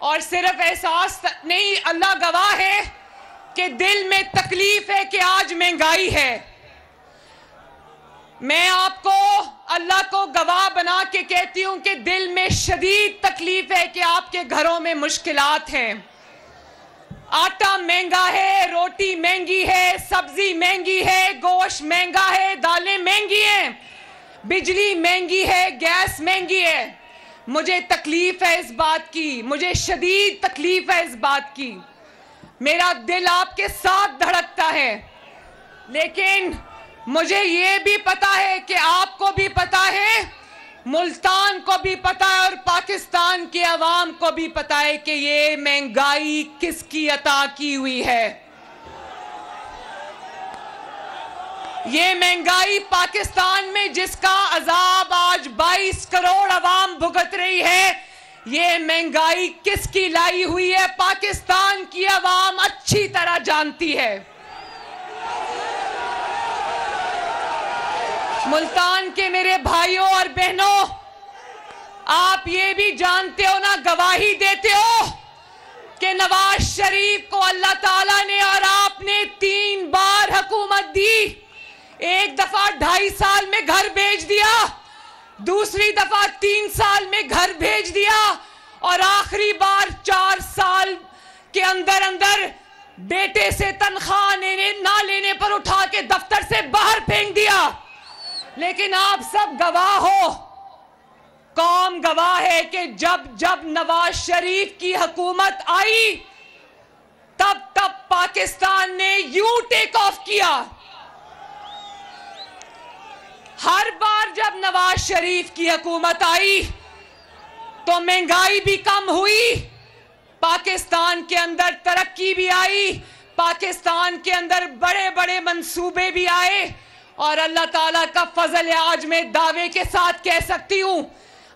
और सिर्फ एहसास नहीं, अल्लाह गवाह है कि दिल में तकलीफ है कि आज महंगाई है। मैं आपको अल्लाह को गवाह बना के कहती हूं कि दिल में शदीद तकलीफ है कि आपके घरों में मुश्किलात हैं। आटा महंगा है, रोटी महंगी है, सब्जी महंगी है, गोश्त महंगा है, दालें महंगी हैं, बिजली महंगी है, गैस महंगी है। मुझे तकलीफ है इस बात की, मुझे शदीद तकलीफ है इस बात की। मेरा दिल आपके साथ धड़कता है, लेकिन मुझे ये भी पता है कि आपको भी पता है, मुल्तान को भी पता है और पाकिस्तान की आवाम को भी पता है कि ये महंगाई किसकी अता की हुई है। ये महंगाई पाकिस्तान में जिसका अजाब आज 22 करोड़ आवाम भुगत रही है, ये महंगाई किसकी लाई हुई है पाकिस्तान की आवाम अच्छी तरह जानती है। मुल्तान के मेरे भाइयों और बहनों, आप ये भी जानते हो ना, गवाही देते हो कि नवाज शरीफ को अल्लाह ताला ने और आपने 3 बार हुकूमत दी। एक दफा 2.5 साल में घर भेज दिया, दूसरी दफा 3 साल में घर भेज दिया और आखिरी बार 4 साल के अंदर अंदर बेटे से तनख्वाह ना लेने पर उठा के दफ्तर से बाहर फेंक दिया। लेकिन आप सब गवाह हो, कौम गवाह है कि जब जब नवाज शरीफ की हुकूमत आई तब तब पाकिस्तान ने यू टेक ऑफ किया। हर बार जब नवाज शरीफ की हुकूमत आई तो महंगाई भी कम हुई, पाकिस्तान के अंदर तरक्की भी आई, पाकिस्तान के अंदर बड़े बड़े मंसूबे भी आए और अल्लाह ताला का फजल है। आज मैं दावे के साथ कह सकती हूं,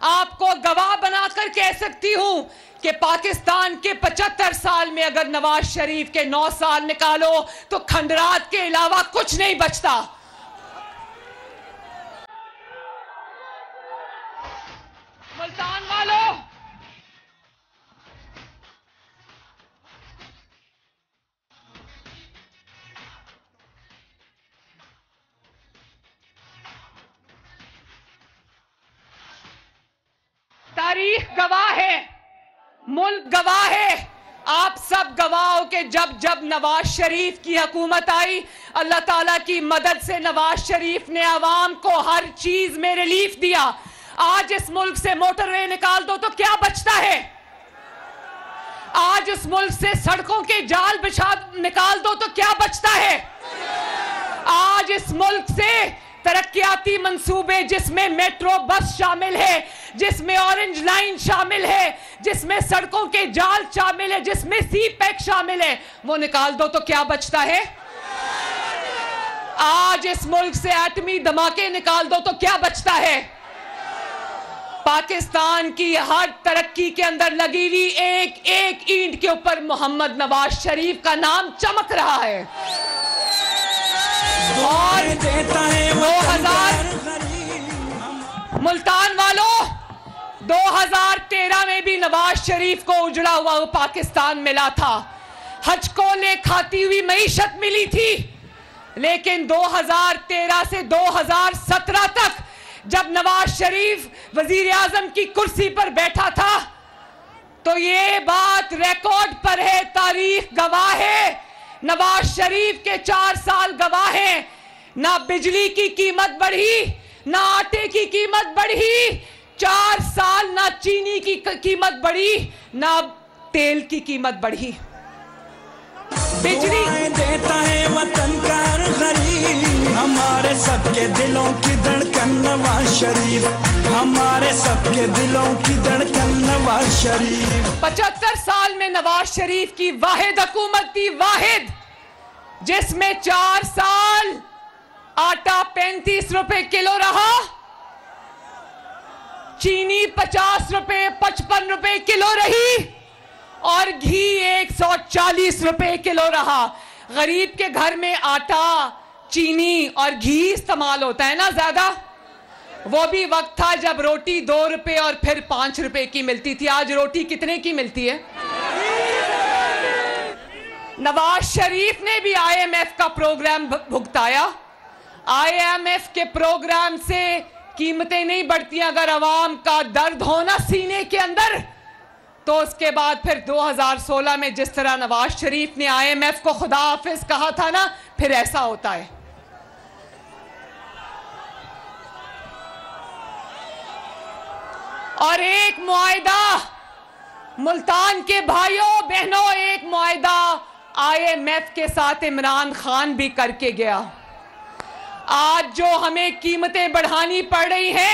आपको गवाह बनाकर कह सकती हूं कि पाकिस्तान के 75 साल में अगर नवाज शरीफ के 9 साल निकालो तो खंडरात के अलावा कुछ नहीं बचता। मुल्तान वालों, तारीख गवाह है, मुल्क गवाह है, आप सब गवाह हो कि जब जब नवाज शरीफ की हुकूमत आई, अल्लाह ताला की मदद से नवाज शरीफ ने आवाम को हर चीज में रिलीफ दिया। आज इस मुल्क से मोटरवे निकाल दो तो क्या बचता है? आज इस मुल्क से सड़कों के जाल बिछा निकाल दो तो क्या बचता है? आज इस मुल्क से तरक्याती मंसूबे जिसमें मेट्रो बस शामिल है, जिसमें ऑरेंज लाइन शामिल है, जिसमें सड़कों के जाल शामिल है, जिसमें सी पैक शामिल है, वो निकाल दो तो क्या बचता है? आज इस मुल्क से एटमी धमाके निकाल दो तो क्या बचता है? पाकिस्तान की हर तरक्की के अंदर लगी हुई एक एक ईंट के ऊपर मोहम्मद नवाज शरीफ का नाम चमक रहा है। और 2000 मुल्तान वालों, 2013 में भी नवाज शरीफ को उजड़ा हुआ पाकिस्तान मिला था, हज को ले खाती हुई मईशत मिली थी। लेकिन 2013 से 2017 तक जब नवाज शरीफ वजीर आजम की कुर्सी पर बैठा था तो ये बात रिकॉर्ड पर है, तारीख गवाह है, नवाज शरीफ के 4 साल गवाह हैं। ना बिजली की कीमत बढ़ी, ना आटे की कीमत बढ़ी, 4 साल ना चीनी की कीमत बढ़ी, ना तेल की कीमत बढ़ी। बिजली देता है वतन का गरीब, हमारे सबके दिलों की धड़कन नवाज शरीफ, हमारे सबके दिलों की धड़कन नवाज शरीफ। 75 साल में नवाज शरीफ की वाहिद हुकूमत थी, वाहिद, जिसमें 4 साल आटा 35 रुपए किलो रहा, चीनी 50 रुपए 55 रुपए किलो रही और घी 140 रुपए किलो रहा। गरीब के घर में आटा, चीनी और घी इस्तेमाल होता है ना ज्यादा, वो भी वक्त था जब रोटी 2 रुपए और फिर 5 रुपए की मिलती थी। आज रोटी कितने की मिलती है? नवाज शरीफ ने भी IMF का प्रोग्राम भुगताया। IMF के प्रोग्राम से कीमतें नहीं बढ़ती। अगर अवाम का दर्द हो ना सीने के अंदर, तो उसके बाद फिर 2016 में जिस तरह नवाज शरीफ ने IMF को खुदा हाफिज कहा था ना, फिर ऐसा होता है। और एक मुआहिदा मुल्तान के भाइयों बहनों, एक मुआहिदा IMF के साथ इमरान खान भी करके गया। आज जो हमें कीमतें बढ़ानी पड़ रही हैं,